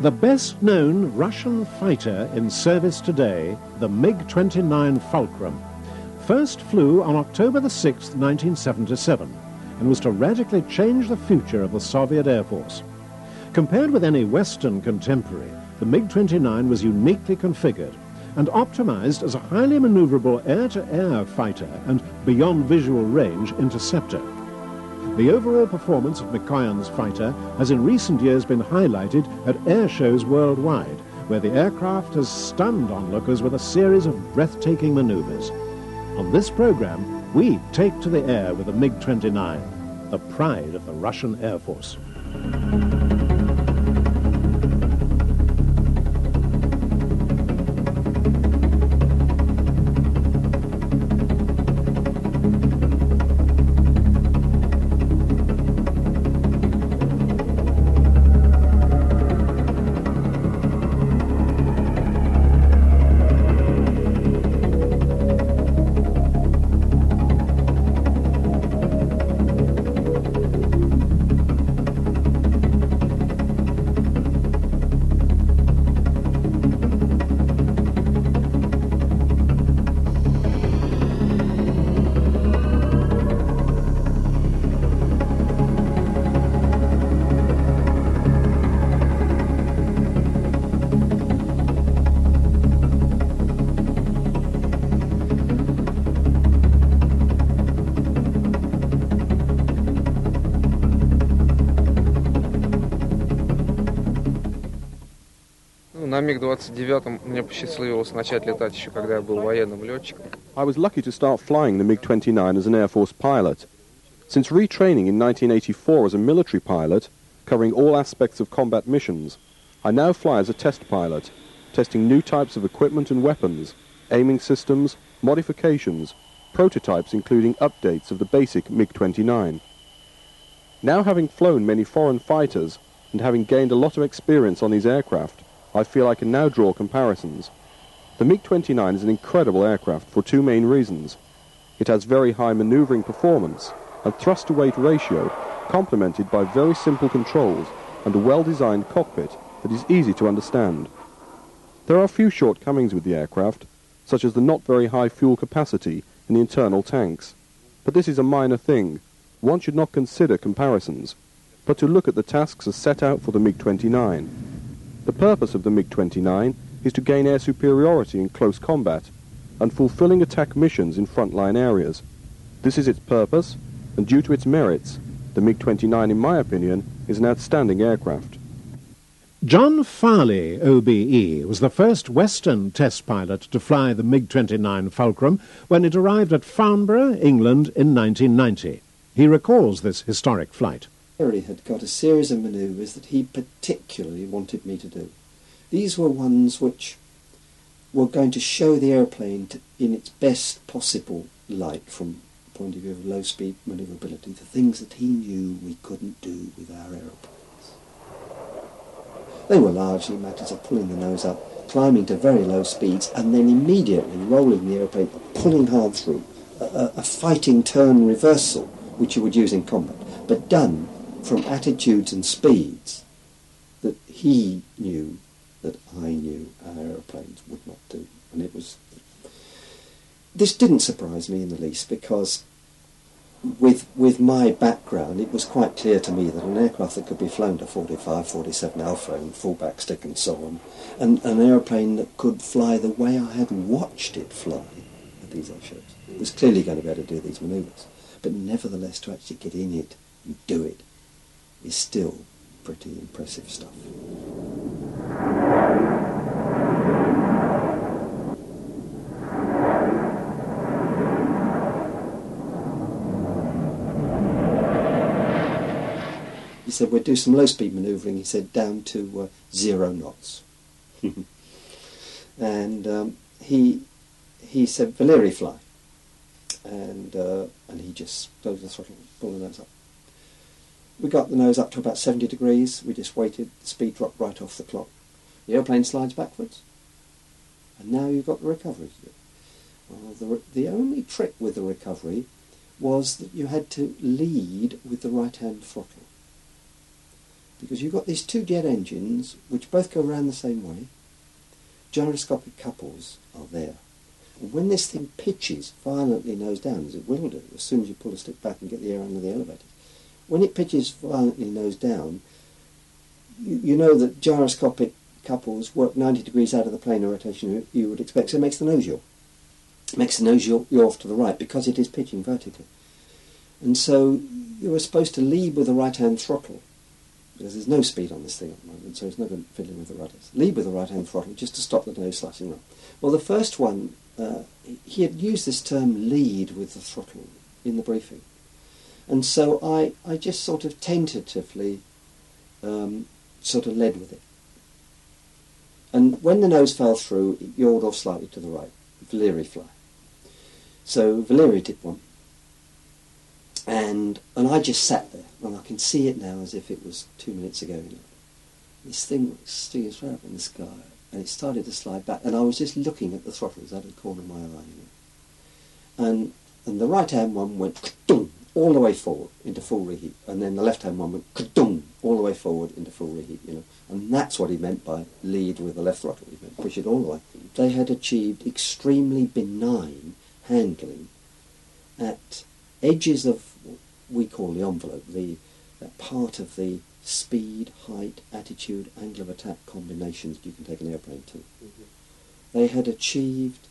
The best-known Russian fighter in service today, the MiG-29 Fulcrum, first flew on October the 6th, 1977, and was to radically change the future of the Soviet Air Force. Compared with any Western contemporary, the MiG-29 was uniquely configured and optimized as a highly maneuverable air-to-air fighter and beyond visual range interceptor. The overall performance of Mikoyan's fighter has in recent years been highlighted at air shows worldwide, where the aircraft has stunned onlookers with a series of breathtaking maneuvers. On this program, we take to the air with the MiG-29, the pride of the Russian Air Force. На МиГ-29 мне посчастливилось начать летать еще когда я был военным летчиком. I was lucky to start flying the MiG-29 as an Air Force pilot. Since retraining in 1984 as a military pilot, covering all aspects of combat missions, I now fly as a test pilot, testing new types of equipment and weapons, aiming systems, modifications, prototypes including updates of the basic MiG-29. Now having flown many foreign fighters and having gained a lot of experience on these aircraft, I feel I can now draw comparisons. The MiG-29 is an incredible aircraft for two main reasons. It has very high maneuvering performance and thrust-to-weight ratio, complemented by very simple controls and a well-designed cockpit that is easy to understand. There are a few shortcomings with the aircraft, such as the not very high fuel capacity in the internal tanks. But this is a minor thing. One should not consider comparisons, but to look at the tasks as set out for the MiG-29. The purpose of the MiG-29 is to gain air superiority in close combat and fulfilling attack missions in frontline areas. This is its purpose, and due to its merits, the MiG-29, in my opinion, is an outstanding aircraft. John Farley, OBE, was the first Western test pilot to fly the MiG-29 Fulcrum when it arrived at Farnborough, England in 1990. He recalls this historic flight. Harry had got a series of manoeuvres that he particularly wanted me to do. These were ones which were going to show the airplane in its best possible light from the point of view of low-speed manoeuvrability, the things that he knew we couldn't do with our aeroplanes. They were largely matters of pulling the nose up, climbing to very low speeds, and then immediately rolling the airplane, pulling hard through, a fighting turn reversal, which you would use in combat, but done from attitudes and speeds that he knew that I knew our aeroplanes would not do. And it was... This didn't surprise me in the least, because with my background, it was quite clear to me that an aircraft that could be flown to 45, 47 alpha and full backstick and so on, and an aeroplane that could fly the way I had watched it fly at these air shows, was clearly going to be able to do these manoeuvres. But nevertheless, to actually get in it and do it is still pretty impressive stuff. He said, we'll do some low-speed manoeuvring, he said, down to 0 knots. And he said, Valeri, fly. And he just closed the throttle, pulled the nose up. We got the nose up to about 70 degrees, we just waited, the speed dropped right off the clock. The airplane slides backwards, and now you've got the recovery to do. Well, the only trick with the recovery was that you had to lead with the right-hand throttle. because you've got these two jet engines which both go around the same way. Gyroscopic couples are there. And when this thing pitches violently nose down, as it will do as soon as you pull a stick back and get the air under the elevator, when it pitches violently nose down, you know that gyroscopic couples work 90 degrees out of the plane of rotation you would expect, so it makes the nose yaw. It makes the nose yaw off to the right because it is pitching vertically. And so you were supposed to lead with the right-hand throttle, because there's no speed on this thing at the moment, so it's not going to fiddle with the rudders. Lead with the right-hand throttle just to stop the nose slashing around. Well, the first one, he had used this term lead with the throttle in the briefing. And so I just sort of tentatively sort of led with it. And when the nose fell through, it yawed off slightly to the right, Valeri fly. So Valeri did one. And I just sat there, and I can see it now as if it was 2 minutes ago. You know. This thing was sticking straight up in the sky, and it started to slide back, and I was just looking at the throttles out of the corner of my eye. You know. And the right-hand one went ka-dung, all the way forward into full reheat, and then the left-hand one went ka-dung, all the way forward into full reheat. You know. And that's what he meant by lead with the left throttle. He meant push it all the way. They had achieved extremely benign handling at edges of what we call the envelope, that part of the speed, height, attitude, angle of attack combinations you can take an airplane to. Mm-hmm. They had achieved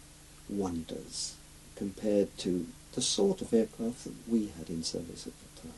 wonders compared to the sort of aircraft that we had in service at the time.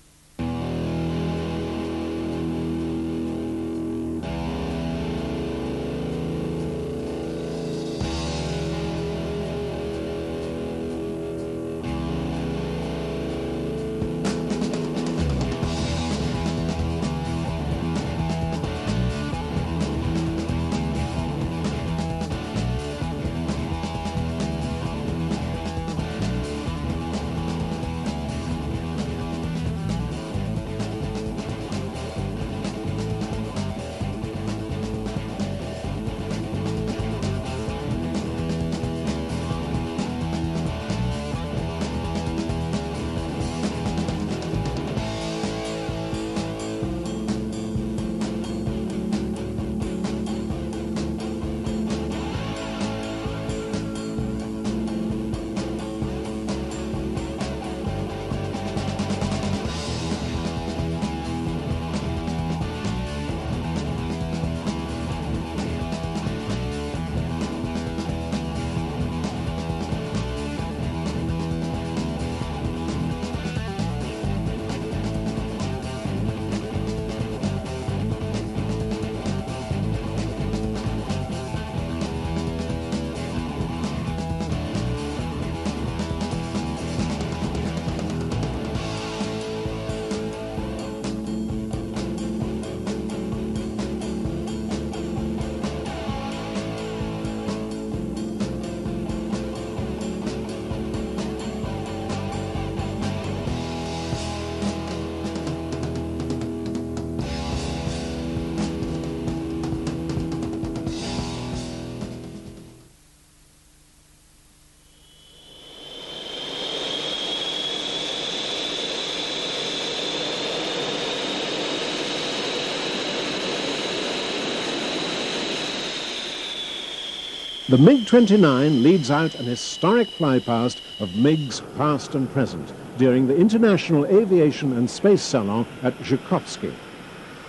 The MiG-29 leads out an historic flypast of MiGs past and present during the International Aviation and Space Salon at Zhukovsky.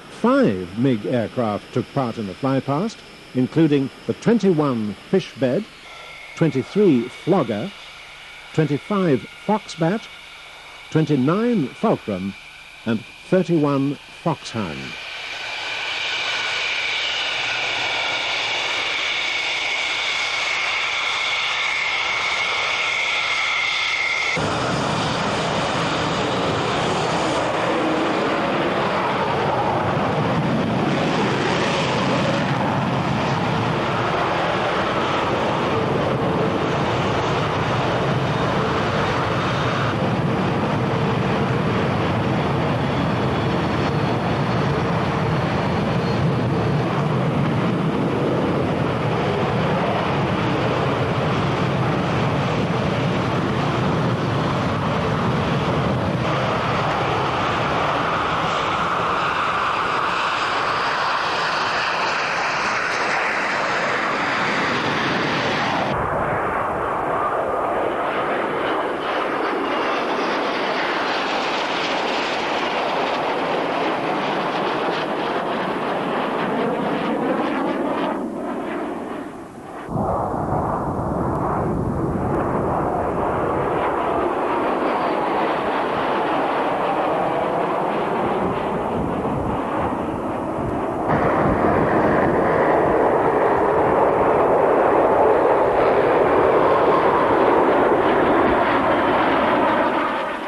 5 MiG aircraft took part in the flypast, including the 21 Fishbed, 23 Flogger, 25 Foxbat, 29 Fulcrum, and 31 Foxhound.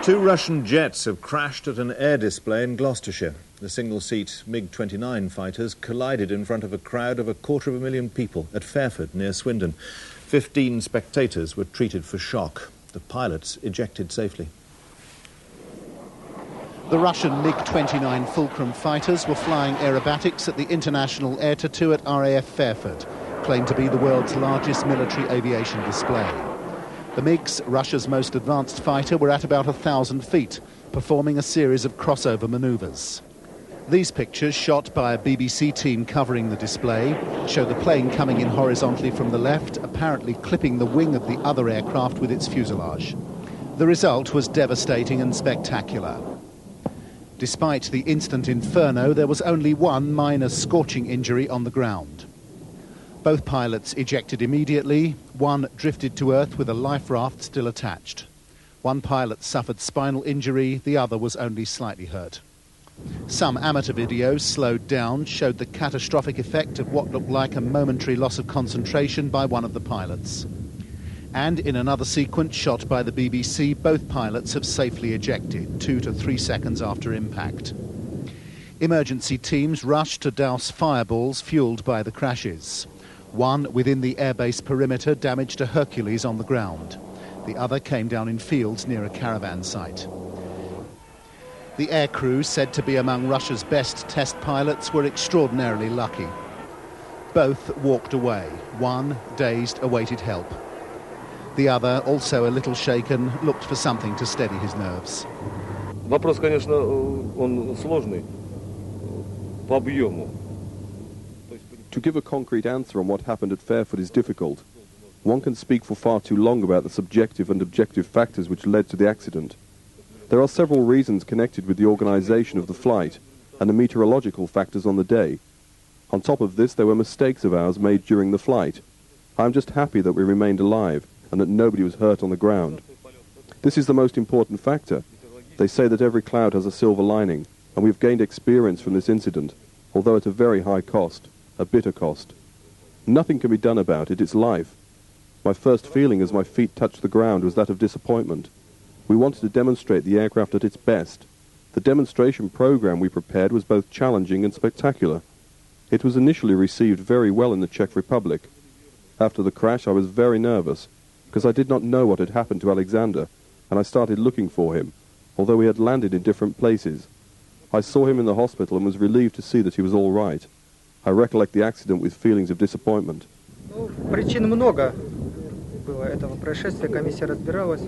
Two Russian jets have crashed at an air display in Gloucestershire. The single-seat MiG-29 fighters collided in front of a crowd of 250,000 people at Fairford, near Swindon. 15 spectators were treated for shock. The pilots ejected safely. The Russian MiG-29 Fulcrum fighters were flying aerobatics at the International Air Tattoo at RAF Fairford, claimed to be the world's largest military aviation display. The MiGs, Russia's most advanced fighter, were at about 1,000 feet, performing a series of crossover manoeuvres. These pictures, shot by a BBC team covering the display, show the plane coming in horizontally from the left, apparently clipping the wing of the other aircraft with its fuselage. The result was devastating and spectacular. Despite the instant inferno, there was only one minor scorching injury on the ground. Both pilots ejected immediately. One drifted to earth with a life raft still attached. One pilot suffered spinal injury, the other was only slightly hurt. Some amateur videos, slowed down, showed the catastrophic effect of what looked like a momentary loss of concentration by one of the pilots. And in another sequence shot by the BBC, both pilots have safely ejected, 2 to 3 seconds after impact. Emergency teams rushed to douse fireballs fueled by the crashes. One within the airbase perimeter damaged a Hercules on the ground. The other came down in fields near a caravan site. The air crew, said to be among Russia's best test pilots, were extraordinarily lucky. Both walked away. One, dazed, awaited help. The other, also a little shaken, looked for something to steady his nerves. Вопрос, конечно, он сложный по объему. To give a concrete answer on what happened at Fairford is difficult. One can speak for far too long about the subjective and objective factors which led to the accident. There are several reasons connected with the organisation of the flight and the meteorological factors on the day. On top of this, there were mistakes of ours made during the flight. I am just happy that we remained alive and that nobody was hurt on the ground. This is the most important factor. They say that every cloud has a silver lining, and we've gained experience from this incident, although at a very high cost. A bitter cost. Nothing can be done about it, it's life. My first feeling as my feet touched the ground was that of disappointment. We wanted to demonstrate the aircraft at its best. The demonstration program we prepared was both challenging and spectacular. It was initially received very well in the Czech Republic. After the crash I was very nervous, because I did not know what had happened to Alexander, and I started looking for him, although we had landed in different places. I saw him in the hospital and was relieved to see that he was all right. I recollect the accident with feelings of disappointment. Причин много было этого происшествия. Комиссия разбиралась.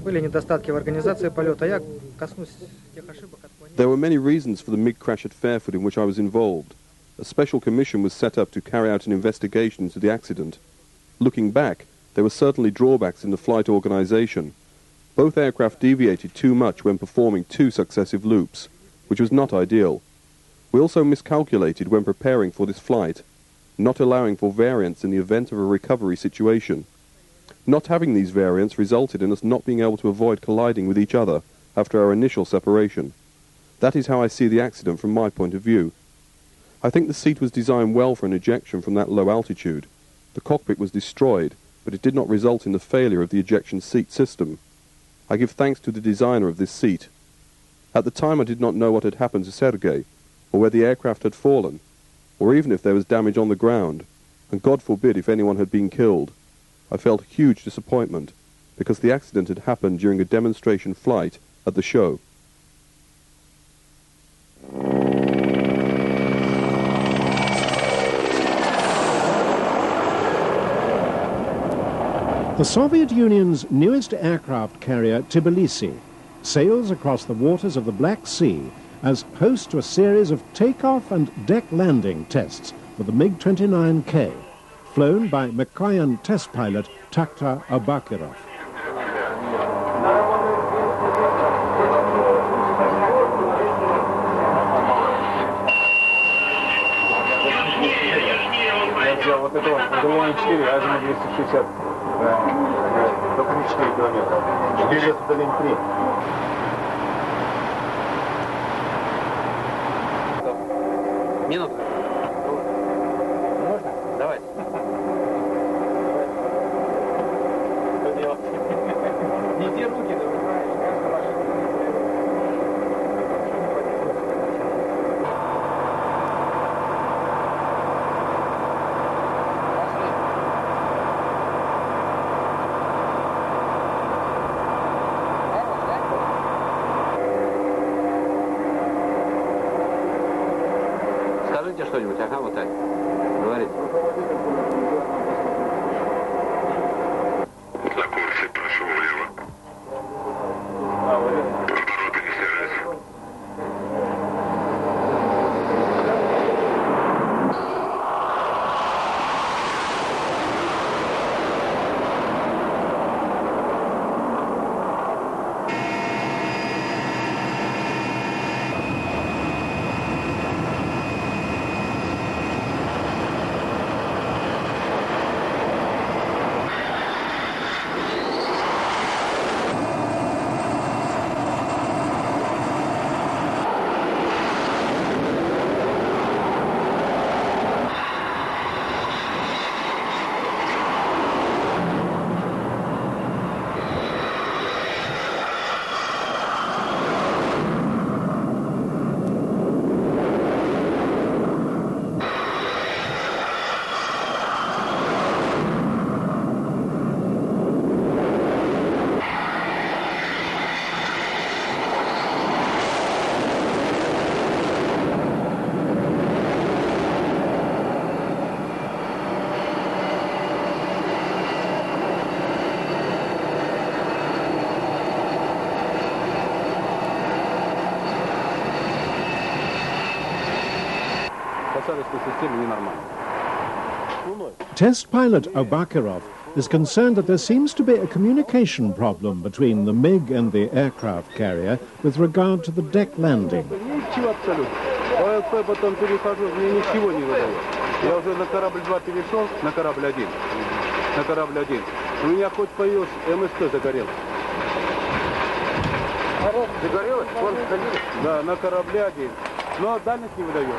Были недостатки в организации полета. Я коснусь тех ошибок. There were many reasons for the MiG crash at Fairford in which I was involved. A special commission was set up to carry out an investigation into the accident. Looking back, there were certainly drawbacks in the flight organisation. Both aircraft deviated too much when performing 2 successive loops, which was not ideal. We also miscalculated when preparing for this flight, not allowing for variance in the event of a recovery situation. Not having these variants resulted in us not being able to avoid colliding with each other after our initial separation. That is how I see the accident from my point of view. I think the seat was designed well for an ejection from that low altitude. The cockpit was destroyed, but it did not result in the failure of the ejection seat system. I give thanks to the designer of this seat. At the time I did not know what had happened to Sergei, or where the aircraft had fallen, or even if there was damage on the ground, and God forbid if anyone had been killed. I felt huge disappointment, because the accident had happened during a demonstration flight at the show. The Soviet Union's newest aircraft carrier, Tbilisi, sails across the waters of the Black Sea as host to a series of takeoff and deck landing tests for the MiG-29K, flown by Mikoyan test pilot Takhtar Abakirov. Минутку. Можно? Давай. Не те руки, да вы знаете, Скажите что-нибудь, ага, вот так. Говорит. На курсе прошу влево. Обороты не снижать. Test pilot Obakirov is concerned that there seems to be a communication problem between the MiG and the aircraft carrier with regard to the deck landing. Ничего абсолютно. По ЛП потом перехожу, мне ничего не выдает. Я уже на корабль 2 перешел, на корабль 1. На корабль 1. У меня хоть появился МСТ загорел. Загорелось? Вон, да, на корабле 1. Но дальность не выдает.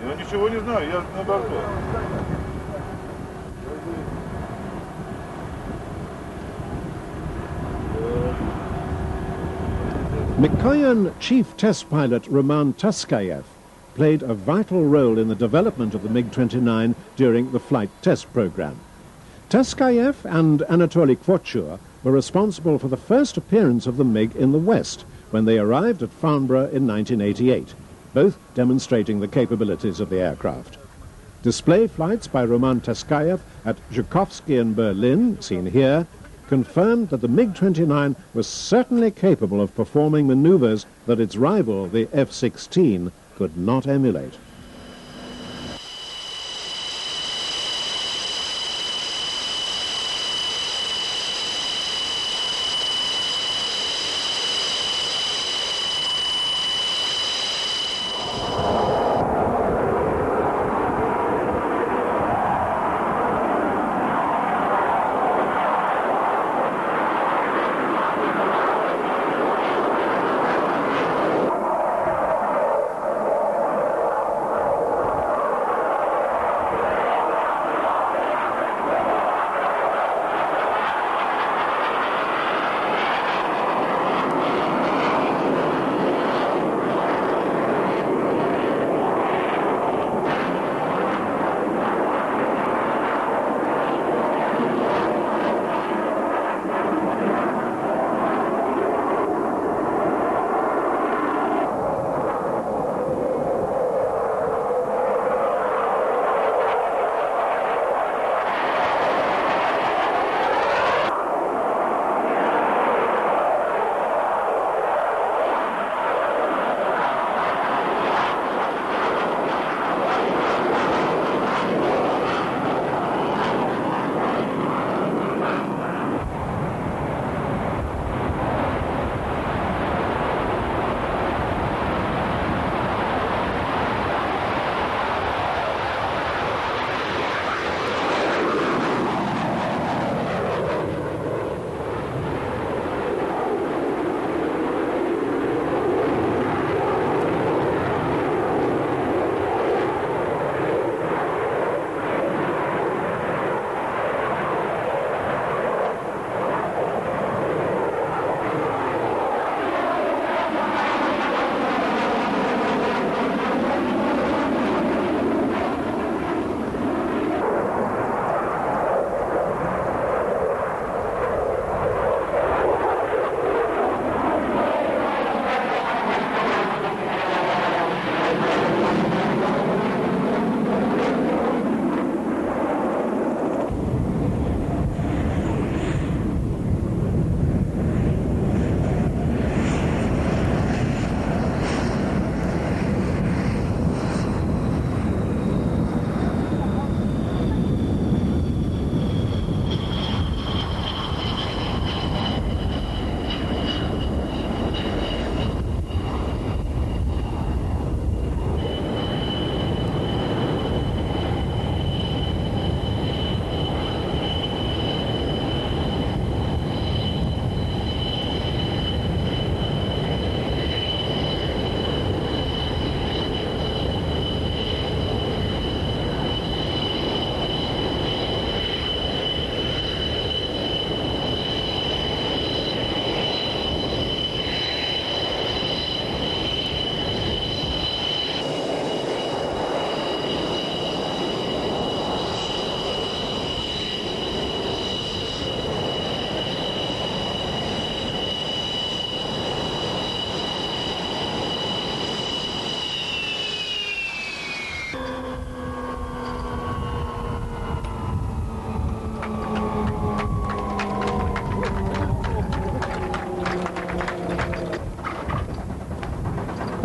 Я ничего не знаю, я на борту. Mikoyan chief test pilot Roman Taskayev played a vital role in the development of the MiG-29 during the flight test program. Taskayev and Anatoly Kvochur were responsible for the first appearance of the MiG in the West when they arrived at Farnborough in 1988, both demonstrating the capabilities of the aircraft. Display flights by Roman Taskayev at Zhukovsky in Berlin, seen here, confirmed that the MiG-29 was certainly capable of performing maneuvers that its rival, the F-16, could not emulate.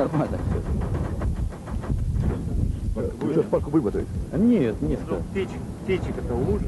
Нормально все. Вы сейчас парку вымотаете? Нет, не стал. Птичек это лужа?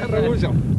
Грузим.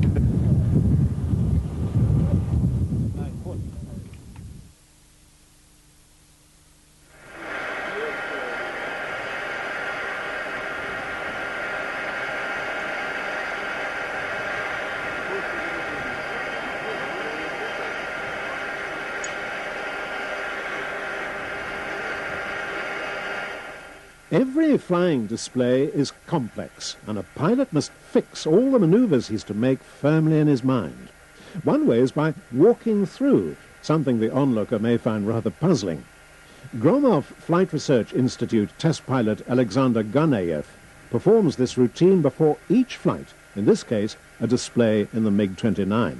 Every flying display is complex, and a pilot must fix all the maneuvers he's to make firmly in his mind. One way is by walking through, something the onlooker may find rather puzzling. Gromov Flight Research Institute test pilot Alexander Ganayev performs this routine before each flight, in this case, a display in the MiG-29.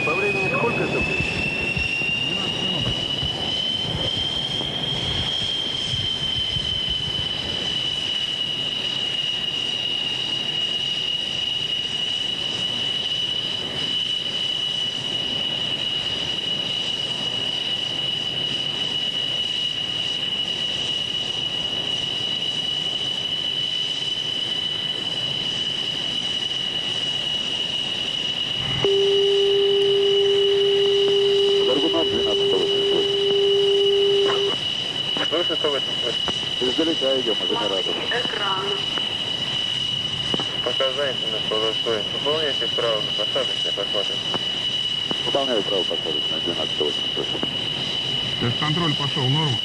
По времени сколько это будет? Издалека идем от оператора. Показайте на полосой. Выполняйте право на посадочный посмотрим. Выполняю право посадочное 12-8. Тест-контроль пошел, норма.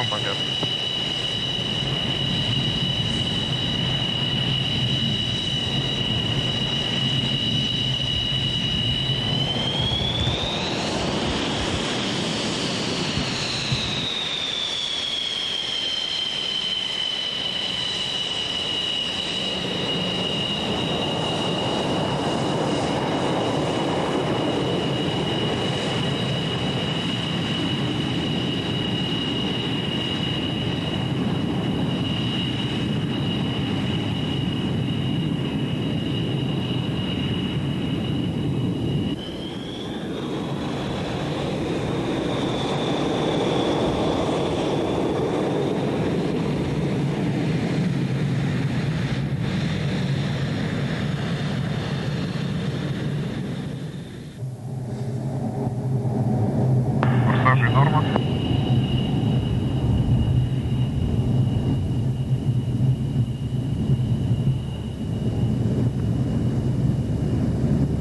вам победы. Форсажи норма.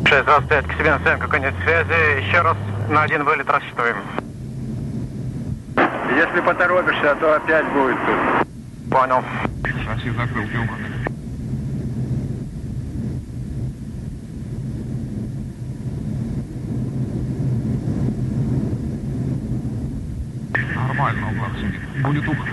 Здравствуйте, к себе на сценку, конец связи. Еще раз на один вылет рассчитываем. Если поторопишься, то опять будет тут. Понял. Шасси закрылки убраны. Нормально, углах сидит. Будет ухо.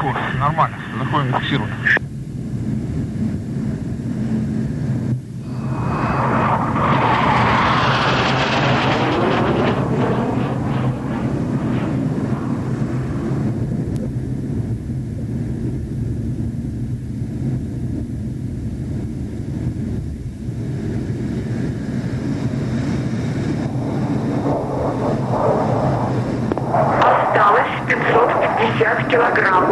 Фу, нормально. Заходим, фиксируем. Осталось 550 килограмм.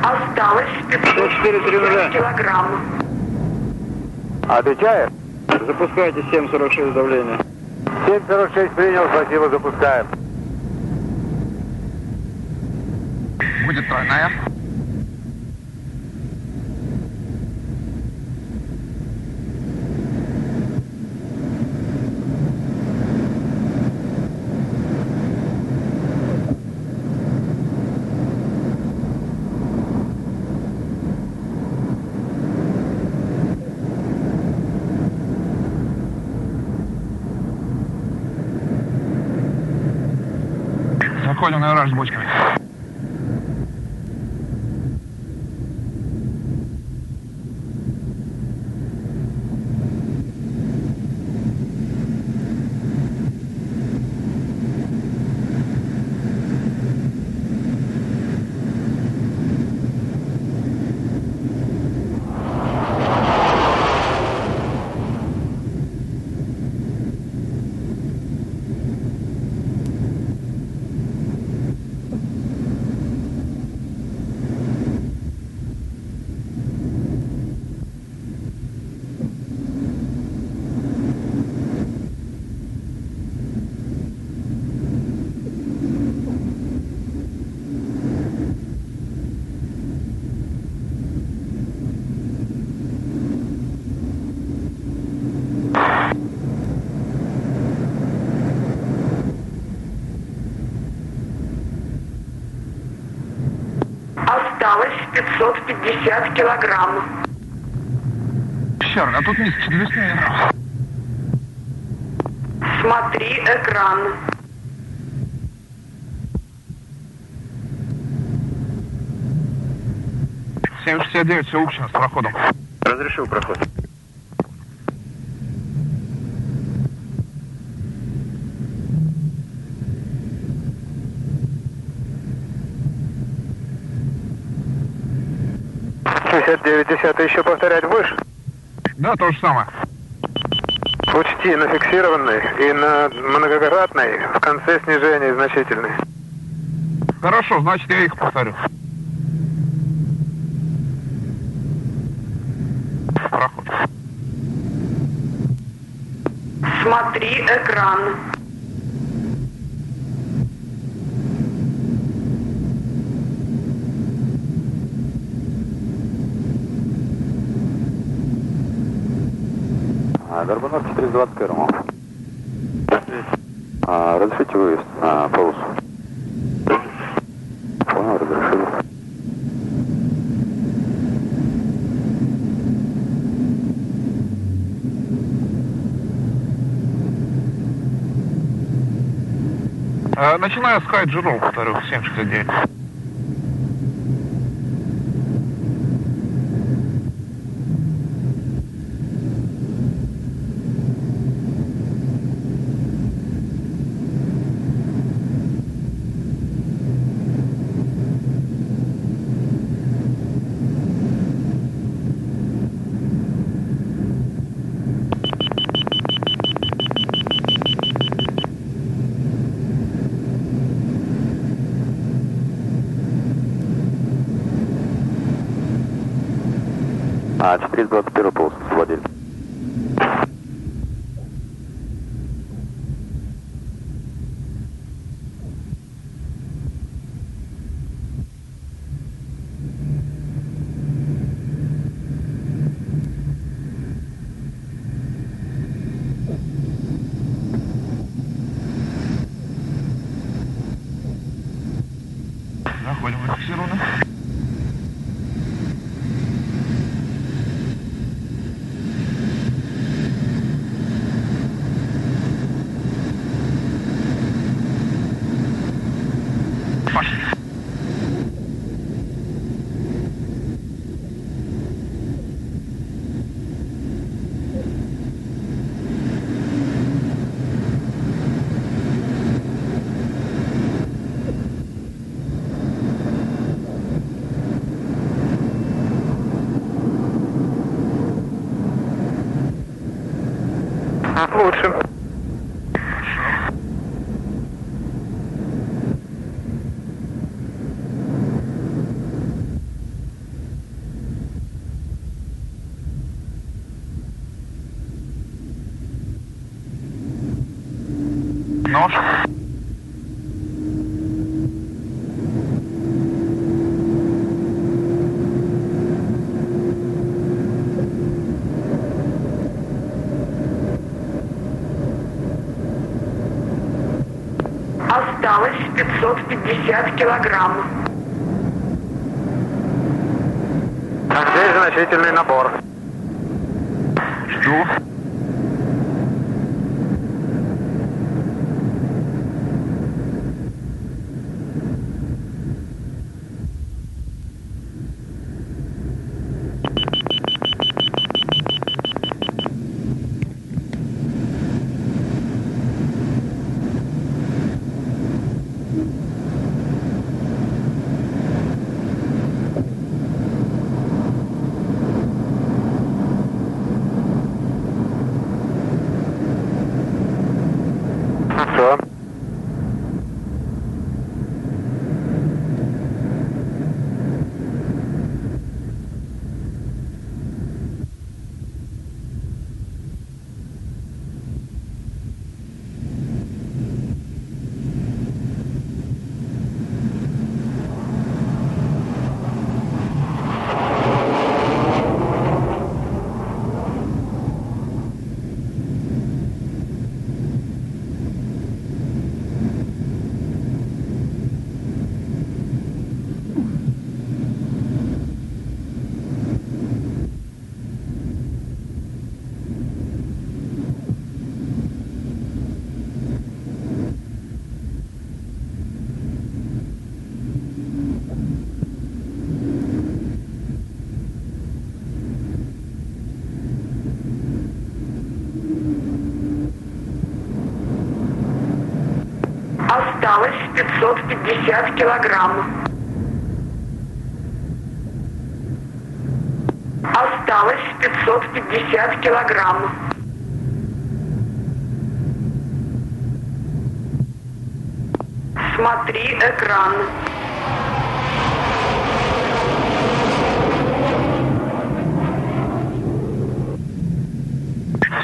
Осталось 540 килограмм. Отвечает? Запускайте 7.46 давление. 7.46 принял, спасибо, запускаем. Будет тройная. Заходим на гараж с бочками. Осталось 550 килограмм. Черт, а тут низко, наверное. Смотри экран. Семь 69, все лучше с проходом. Разрешил проход. Десятый еще повторять будешь? Да, то же самое. Учти, на фиксированной и на многократной в конце снижения значительный. Хорошо, значит, я их повторю. Проход. Смотри экран. Горбунов 420 Кэрму. Разрешите выезд на полосу? Понял, разрешил. Начинаю Sky MiG, повторю, 769. А, 421 полос, владелец. Заходим в фиксированно. Пошли. Лучше. Нож. Осталось 550 килограмм. Здесь значительный набор. Жду. Осталось 550 килограмм. Осталось 550 килограмм. Смотри экран.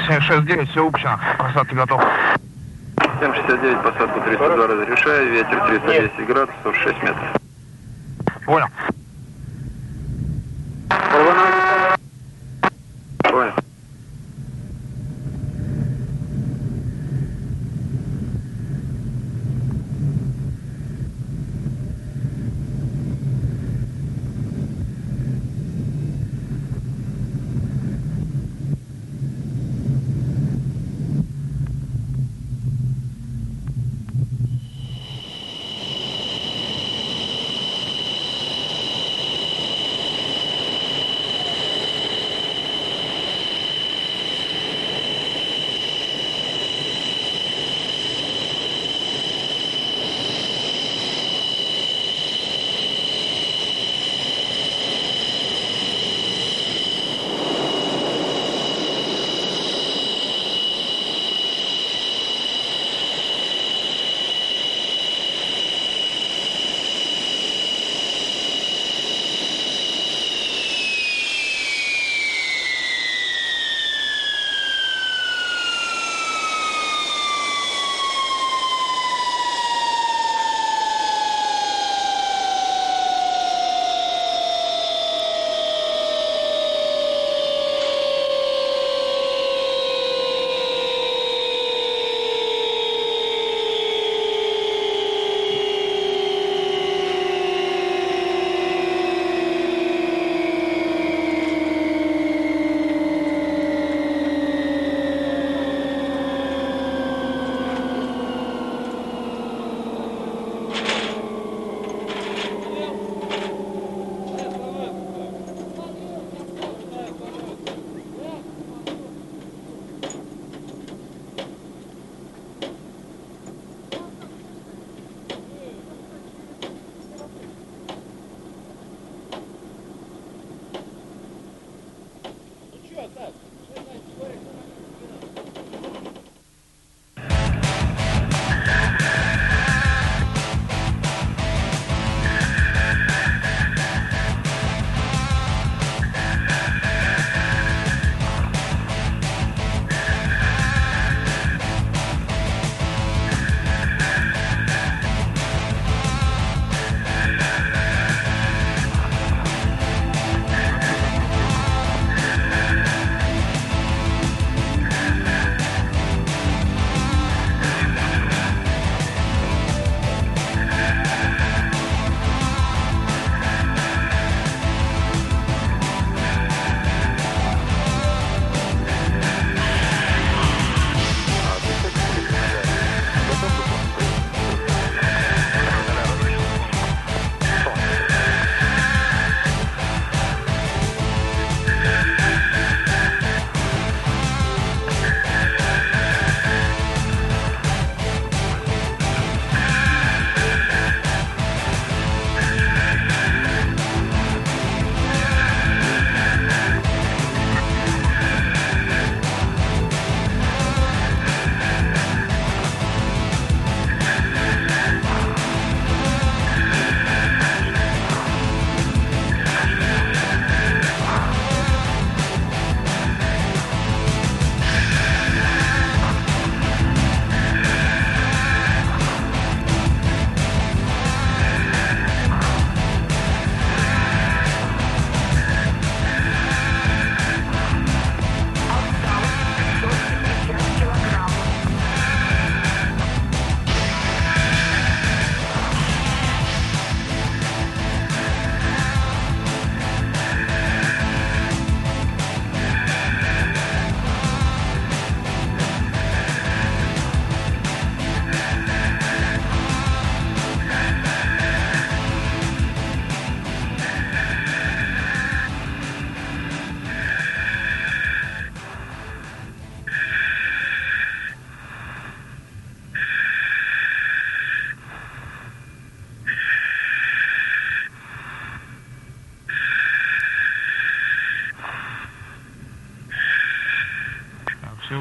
«769», все общено. Посадка готов. 769, посадку 302 разрешаю, ветер 310 градусов, 6 метров. Понял. Понял.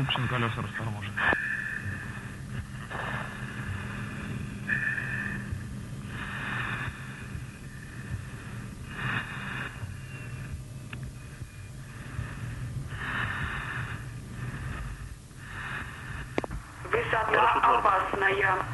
общем, колеса расторможены. Высота опасная.